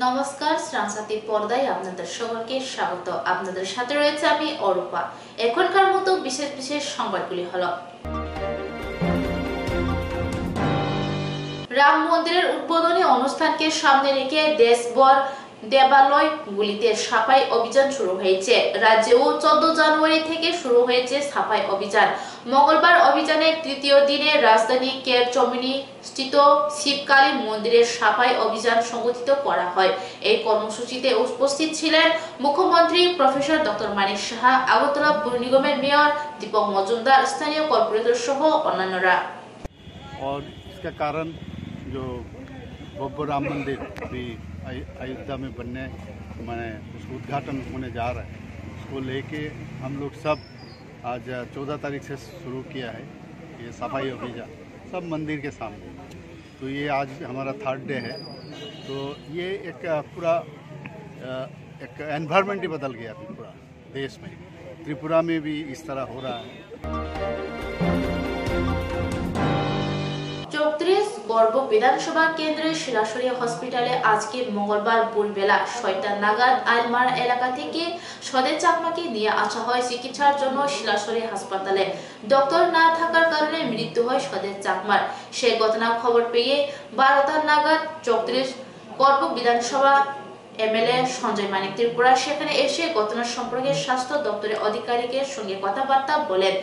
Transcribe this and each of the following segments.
নমস্কার, শ্রামসাথী পর্দায় আপনাদের সকলকে স্বাগত। আপনাদের সাথে রয়েছে আমি অরূপা। এখনকার মতো বিশেষ বিশেষ সংবাদগুলি হলো: রাম মন্দিরের উদ্বোধনী অনুষ্ঠানকে সামনে রেখে দেশভর দেবালয়গুলিতে সাফাই অভিযান শুরু হয়েছে। রাজ্যেও 14 জানুয়ারি থেকে শুরু হয়েছে সাফাই অভিযান। মঙ্গলবার অভিযানের তৃতীয় দিনে রাজধানী কেরচমনি স্থিত শিবকালী মন্দিরের সাফাই অভিযান সংগঠিত করা হয়। এই কর্মসূচিতে উপস্থিত ছিলেন মুখ্যমন্ত্রী প্রফেসর ডক্টর মানিক সাহা, আগরতলা পুর নিগমের মেয়র দীপক মজুমদার, স্থানীয় কর্পোরেটর সহ অন্যান্যরা। इसका कारण जो भव्य राम मंदिर भी अयोध्या में बनने उसका उद्घाटन होने जा रहा है, उसको लेके हम लोग सब आज 14 तारीख से शुरू किया है ये सफाई अभियान सब मंदिर के सामने। तो ये आज हमारा 3rd डे है। तो ये एक पूरा एक एनवायरनमेंट ही बदल गया अभी पूरा देश में। त्रिपुरा में भी इस तरह हो रहा है। 34 গর্ব বিধানসভা কেন্দ্রের শিলাসরি হসপিটালে আজকে মঙ্গলবার ভোরবেলা 6টা নাগাদ আইলমারা এলাকা থেকে সদে চাকমাকে নিয়ে আসা হয় চিকিৎসার জন্য শিলাসরি হাসপাতালে। ডক্টর না থাকার কারণে মৃত্যু হয় সদে চাকমার। সেই ঘটনার খবর পেয়ে 12টা নাগাদ 34 গর্ব বিধানসভা এমএলএ সঞ্জয় মানিক ত্রিপুরা সেখানে এসে ঘটনার সম্পর্কে স্বাস্থ্য দপ্তরের আধিকারিকের সঙ্গে কথাবার্তা বলেন।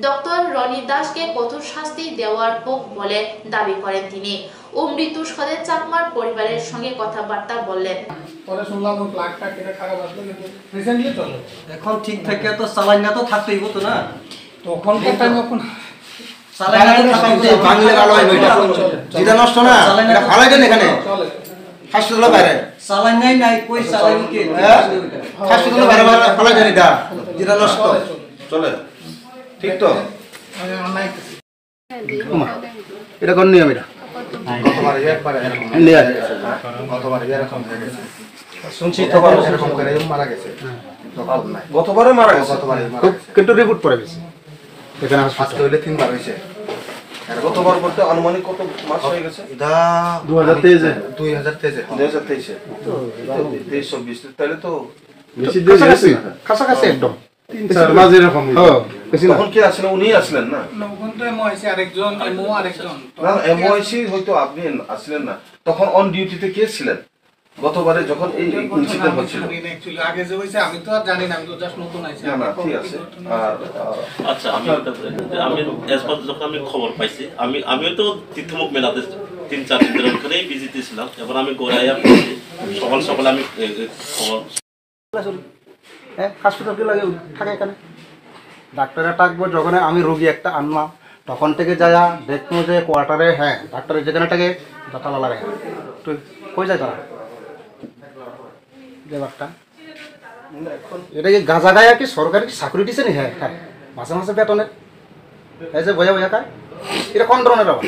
ডক্টর রনি দাসকে কঠোর শাস্তি দেওয়ার হোক বলে দাবি করেন তিনি। ও মৃত্যু সদে চাকমার পরিবারের সঙ্গে কথাবার্তা বললেন। পরে শুনলাম ওই প্লাগটা কেটে খারাপ আসলো, কিন্তু রিসেন্টলি চলে। এখন ঠিক থাকে তো সালাইন না তো থাকতেই হতো না তখন টাইম এখন সালাইন না থাকতে বাংলা ভালো হয় এটা যেটা নষ্ট না এটা ফালাই দেন এখানে চলে হাসপাতালে বাইরে সালাইন নাই কই সালাইন কি হাসপাতালে বাইরে ফালাই দেন এটা যেটা নষ্ট চলে ঠিক তো অনলাইন এটা কোন নিয়ম এটা কতবার একবার নিয়ে আসে কতবার এরকম হয়ে গেছে শুনছি তো এরকম করে মারা গেছে গতবারে মারা গেছে গতবার কিন্তু রিপোর্ট পড়ে গেছে এখানে আজকে হইলে 3বার হইছে। গতবার বলতে আনুমানিক কত মাস হয়ে গেছে এটা 2023 2023 তো 23-24 তাহলে তো বেশি দিন কাছাকাছি একদম 3-4 মাস এরকম তখন কি আসলে উনি আসলেন না নবগন্ত এমওআইসি আরেকজন এমও আরেকজন না এমওআইসি হয়তো আপনি আসলেন না তখন অন ডিউটিতে কে ছিলেন গতবারে যখন এই ইনসিডেন্ট হচ্ছিল? অ্যাকচুয়ালি আগে যে হইছে আমি তো আর জানি না, আমি তো জাস্ট নতুন আইছি। না ঠিক আছে। আর আচ্ছা আমি এসপার যখন আমি খবর পাইছি আমিও তো তীর্থমুখ মেলাতে 3-4 দিন ধরে ওখানেই ভিজিটে ছিলাম। এবার আমি গোড়াইয়া সকাল আমি খবর হাসপাতাল কি লাগে থাকে এখানে ডাক্তারে থাকবো। যখন আমি রোগী একটা আনলাম তখন থেকে যায়া দেখবো যে কোয়ার্টারে ডাক্তারের যেখানে থাকে তালা লাগাই তুই কই যায় তারা ব্যাপারটা এটা কি গাঁজা গায়া কি সরকারি চাকরি দিছে নি? মাসে মাসে বেতনের এই যে বয়া বয়া খায় এটা কোন ধরনের আবার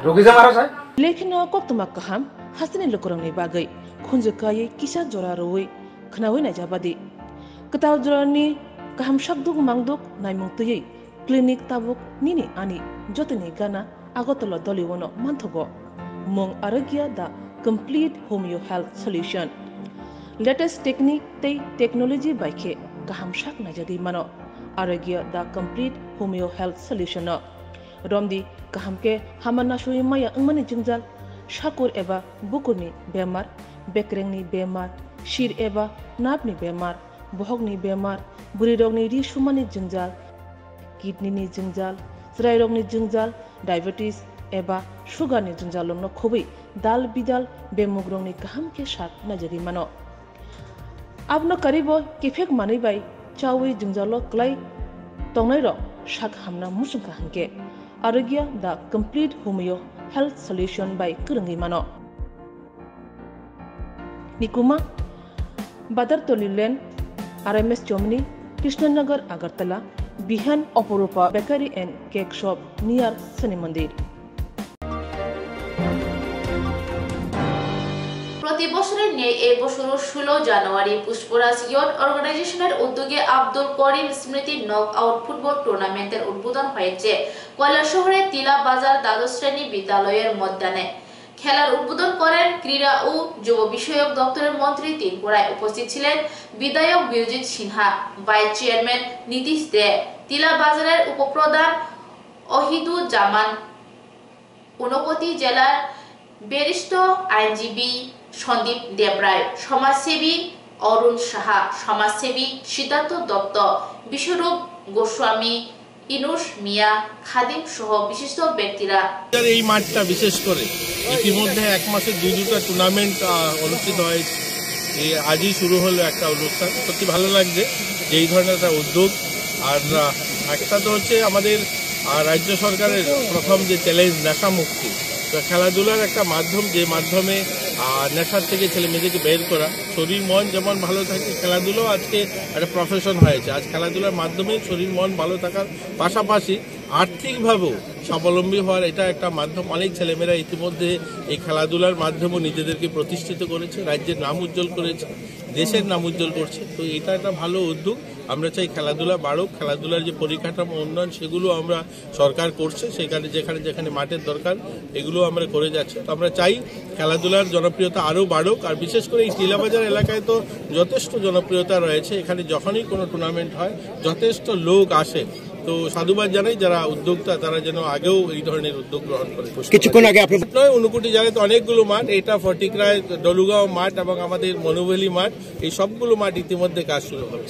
রোগী যে মারা যায়। लेखिनो कोक्तमा कहम हसने लोकरंगनि बागै खुंजकायै किसा जरा रोय खनावै नाजाबादि कताव जरानि कहम शकदुक मांगदुक नायमुंतयै क्लिनिक ताबुक निनि आनि जतनि गाना আগতলা दलिवनो मानथगो मं आरोग्य दा complete homeo health solution latest technique तै टेक्नोलॉजी बाइखे कहम शाक नाजागै मानो आरोग्य दा कमप्लीट होमियो हेल्थ सल्यूशन रमदी कहम के हामना सुई माया अंगमनि जिंजाल शाकुर एबा बुकुरनि बेमार बेक्रेंनि बेमार शिर एबा नापनि बेमार बहगनि बेमार बुरि रोगनि रिसुमानि जिंजाल किडनीनि जिंजाल ज्राय रोगनि जिंजाल डायबिटीज एबा सुगारनि जिंजालनो खुबै दाल बिदाल बेमुग्रंनि गाहाम के साथ नाजागै मानो आपनो करिबो केफेक मानै बाय चावै जिंजालो क्लाय तंनाय रो शाक हामना मुसुंका हंके आरोग्य दा complete homeo health solution by करंगै मानो निकुमा बादर तोलिलेन आरएमएस चोमनी कृष्णनगर अगरतला बिहान Aparupa bakery and cake shop near Shani Mandir. প্রতি বছরের ন্যায় এই বছরও 16 জানুয়ারি পুষ্পরাজ ইয়ট অর্গানাইজেশনের উদ্যোগে আব্দুল করিম স্মৃতি নক আউট ফুটবল টুর্নামেন্টের উদ্বোধন হয়েছে কৈলাসহরের তিলা বাজার দ্বাদশ শ্রেণী বিদ্যালয়ের ময়দানে। খেলার উদ্বোধন করেন ক্রীড়া ও যুব বিষয়ক দপ্তরের মন্ত্রী ত্রিপুরায় উপস্থিত ছিলেন বিধায়ক বিরজিৎ সিনহা, ভাইস চেয়ারম্যান নীতিশ দে, তিলা বাজারের উপপ্রধান অহিদুজ্জামান, ঊনকোটি জেলার ব্যারিস্টার আইনজীবী সন্দীপ দেবরায়, সমাজসেবী অরুণ সাহা, সমাজসেবী সিদ্ধার্থ দত্ত, বিশ্বরূপ গোস্বামী, ইনুস মিয়া, খাদিম সহ বিশিষ্ট ব্যক্তিরা। এই মাঠটা বিশেষ করে ইতিমধ্যে এক মাসে দুটা টুর্নামেন্ট অনুষ্ঠিত হয়েছে। আজই শুরু হলো একটা অনুষ্ঠান, সত্যি ভালো লাগছে যে এই ধরনের একটা উদ্যোগ। আর একটা তো হচ্ছে আমাদের রাজ্য সরকারের প্রথম যে চ্যালেঞ্জ নেশা মুক্তি, তো খেলাধুলার একটা মাধ্যম, যে মাধ্যমে নেশার থেকে ছেলে মেয়েদেরকে বের করা, শরীর মন যেমন ভালো থাকে, খেলাধুলাও আজকে একটা প্রফেশন হয়েছে। আজ খেলাধুলার মাধ্যমে শরীর মন ভালো থাকার পাশাপাশি আর্থিকভাবেও স্বাবলম্বী হওয়ার এটা একটা মাধ্যম। অনেক ছেলেমেয়েরা ইতিমধ্যে এই খেলাধুলার মাধ্যমে নিজেদেরকে প্রতিষ্ঠিত করেছে, রাজ্যের নাম উজ্জ্বল করেছে, দেশের নাম উজ্জ্বল করছে। তো এটা একটা ভালো উদ্যোগ। আমরা চাই খেলাধুলা বাড়ুক, খেলাধুলার যে পরিকাঠামো উন্নয়ন সেগুলো আমরা সরকার করছে, সেখানে যেখানে যেখানে মাঠের দরকার এগুলো আমরা করে যাচ্ছি। তো আমরা চাই খেলাধুলার জনপ্রিয়তা আরও বাড়ুক। আর বিশেষ করে এই টিলাবাজার এলাকায় তো যথেষ্ট জনপ্রিয়তা রয়েছে, এখানে যখনই কোনো টুর্নামেন্ট হয় যথেষ্ট লোক আসে। তো সাধুবাদ জানাই যারা উদ্যোক্তা, তারা যেন আগেও এই ধরনের উদ্যোগ গ্রহণ করে। কিছুক্ষণ আগে আপনি নয়, ঊনকোটি জায়গায় তো অনেকগুলো মাঠ, এটা ফটিকরায় ডলুগাঁও মাঠ এবং আমাদের মনুভেলি মাঠ, এই সবগুলো মাঠ ইতিমধ্যে কাজ শুরু হবে।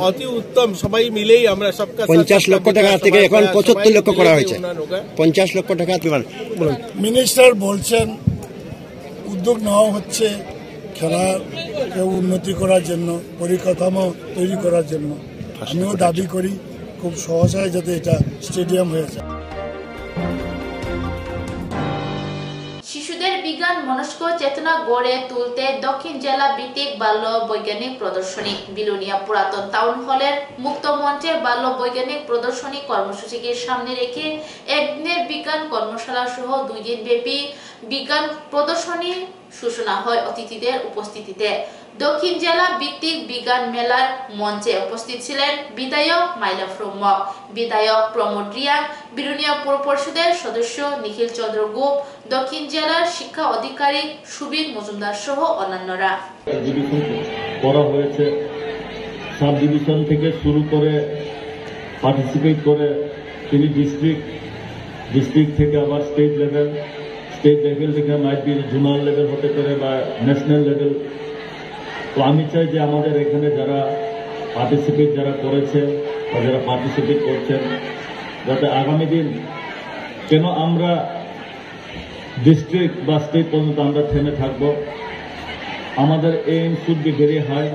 অতি উত্তম, সবাই মিলেই আমরা সব 50 লক্ষ টাকা থেকে এখন 75 লক্ষ করা হয়েছে। 50 লক্ষ টাকা মিনিস্টার বলছেন উদ্যোগ নেওয়া হচ্ছে খেলাকে উন্নতি করার জন্য, পরিকাঠামো তৈরি করার জন্য। আমিও দাবি করি খুব সহসায় যাতে এটা স্টেডিয়াম হয়ে যায়। শিশুদের বিজ্ঞান মনস্ক চেতনা গড়ে তুলতে দক্ষিণ জেলা ভিত্তিক বাল্য বৈজ্ঞানিক প্রদর্শনী, বিলোনিয়া পুরাতন টাউন হলের মুক্ত মঞ্চে বাল্য বৈজ্ঞানিক প্রদর্শনী কর্মসূচিকে সামনে রেখে একদিনের বিজ্ঞান কর্মশালা সহ 2 দিন ব্যাপী বিজ্ঞান প্রদর্শনী সূচনা হয় অতিথিদের উপস্থিতিতে। দক্ষিণ জেলা ভিত্তিক বিজ্ঞান মেলার মঞ্চে উপস্থিত ছিলেন বিধায়ক মাইলা ব্রহ্ম, বিধায়ক প্রমোদ রিয়া, বিলোনিয়া পৌর পরিষদের সদস্য নিখিল চন্দ্র গোপ, দক্ষিণ জেলার শিক্ষা আধিকারিক সুবীর মজুমদার সহ অন্যান্যরা। করা হয়েছে, সাব ডিভিশন থেকে শুরু করে পার্টিসিপেট করে তিনি ডিস্ট্রিক্ট থেকে আবার স্টেট লেভেল থেকে মাইট বি জোনাল লেভেল হতে পারে বা ন্যাশনাল লেভেল। তো আমি চাই যে আমাদের এখানে যারা করেছে বা যারা পার্টিসিপেট করছেন, যাতে আগামী দিন কেন আমরা ডিস্ট্রিক্ট বা স্টেট পর্যন্ত আমরা থেমে থাকব, আমাদের aim should be very high.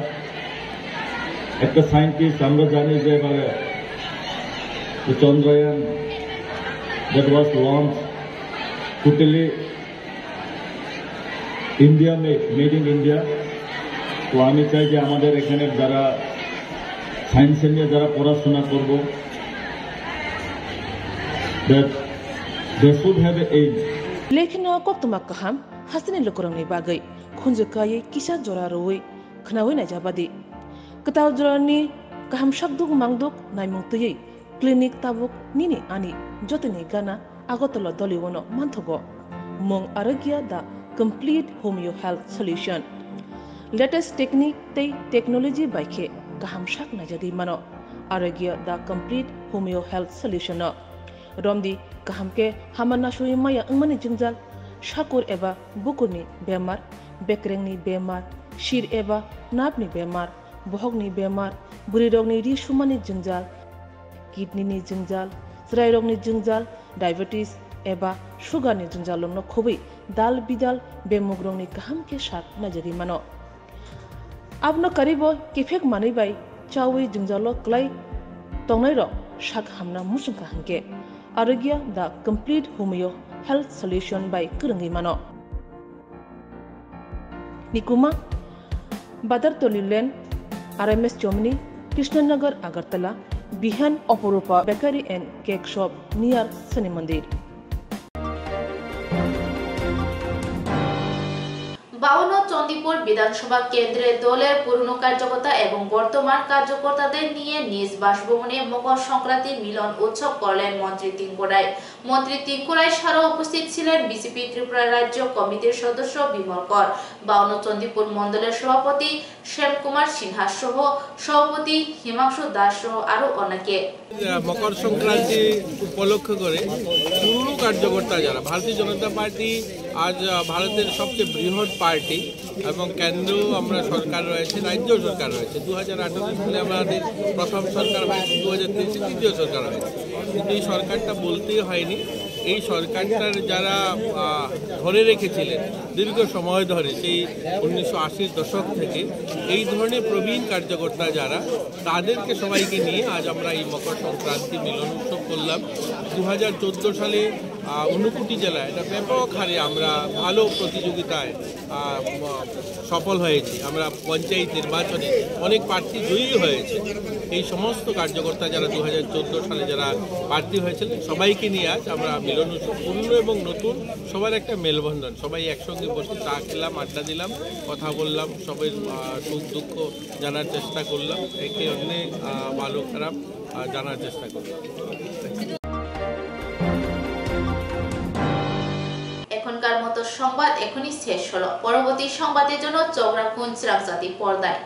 একটা সায়েন্টিস্ট আমরা জানি যে এবারে Chandrayaan that was launched totally India made in India। তো আমি চাই যে আমাদের এখানে যারা সায়েন্সে নিয়ে যারা পড়াশোনা করব, that they should have an aim। लेखिन कोक्तमा कहम हसने लोकरंगनि बागै खुंजकायै किसा जरा रोय खनावै नाजाबादि कताव जरानि कहम शब्दुक मांगदुक नायमुंतयै क्लिनिक ताबुक निनि आनि जतनि गाना आगतल दलिवनो मानथगो मं आरोग्य दा complete homeo health solution latest technique tei technology baikhe kaham shak najadi mano आरोग्य दा complete homeo health solution romdi kaham ke hamana shui maya angmani jingjal shakur eba bukurni bemar bekrengni bemar shir eba napni bemar bohogni bemar buri rogni ri shumani jingjal kidney ni jingjal srai rogni jingjal diabetes eba sugar ni jingjal lomno khobai dal bidal bemugrongni kaham ke shak najari mano abno karibo kifek mani bai chawi jingjalo klai tongnai ro shak hamna musungka hanke Arogya the complete homeo health solution by कुरंगी मानो निकुमा बदर तोलिलेन RMS चोमनी कृष्णनगर अगरतला बिहान Aparupa bakery and cake shop near Shani Mandir 52 চন্দিপুর বিধানসভা কেন্দ্রের দলের পুরনো কার্যকর্তা এবং বর্তমান কার্যকর্তাদের নিয়ে নিজ বাসভবনে মকর সংক্রান্তি মিলন উৎসব করলেন মন্ত্রী টিঙ্কু রায়। মন্ত্রী টিঙ্কু রায় ছাড়াও উপস্থিত ছিলেন বিজেপি ত্রিপুরা রাজ্য কমিটির সদস্য বিমল কর, 52 চন্দিপুর মন্ডলের সভাপতি শ্যাম কুমার সিনহা সহ সভাপতি হিমাংশু দাস সহ আরো অনেকে। মকর সংক্রান্তি উপলক্ষ করে পুরনো কার্যকর্তা যারা, ভারতীয় জনতা পার্টি আজ ভারতের সবচেয়ে বৃহৎ পার্টি এবং কেন্দ্রেও আমরা সরকার রয়েছে, রাজ্য সরকার রয়েছে। 2018 সালে আমাদের প্রথম সরকার হয়েছে, 2023 তৃতীয় সরকার হয়েছে। কিন্তু এই সরকারটা বলতেই হয়নি, এই সরকারটার যারা ধরে রেখেছিলেন দীর্ঘ সময় ধরে, সেই 1980-র দশক থেকে এই ধরনের প্রবীণ কার্যকর্তা যারা, তাদেরকে সবাইকে নিয়ে আজ আমরা এই মকর সংক্রান্তি মিলন উৎসব করলাম। 2014 সালে ঊনকোটি জেলায় এটা ব্যাপক হারে আমরা ভালো প্রতিযোগিতায় সফল হয়েছি। আমরা পঞ্চায়েত নির্বাচনে অনেক প্রার্থী জয়ী হয়েছে। এই সমস্ত কার্যকর্তা যারা 2014 সালে যারা প্রার্থী হয়েছিলেন সবাইকে নিয়ে আজ আমরা মিলন উৎসব, পুরনো এবং নতুন সবার একটা মেলবন্ধন। সবাই একসঙ্গে বসে চা খেলাম, আড্ডা দিলাম, কথা বললাম, সবাই সুখ দুঃখ জানার চেষ্টা করলাম, একে অন্যের ভালো খারাপ জানার চেষ্টা করলাম। এখনকার মতো সংবাদ এখনই শেষ হলো। পরবর্তী সংবাদের জন্য চোখ রাখুন চিরাগজাতি পর্দায়।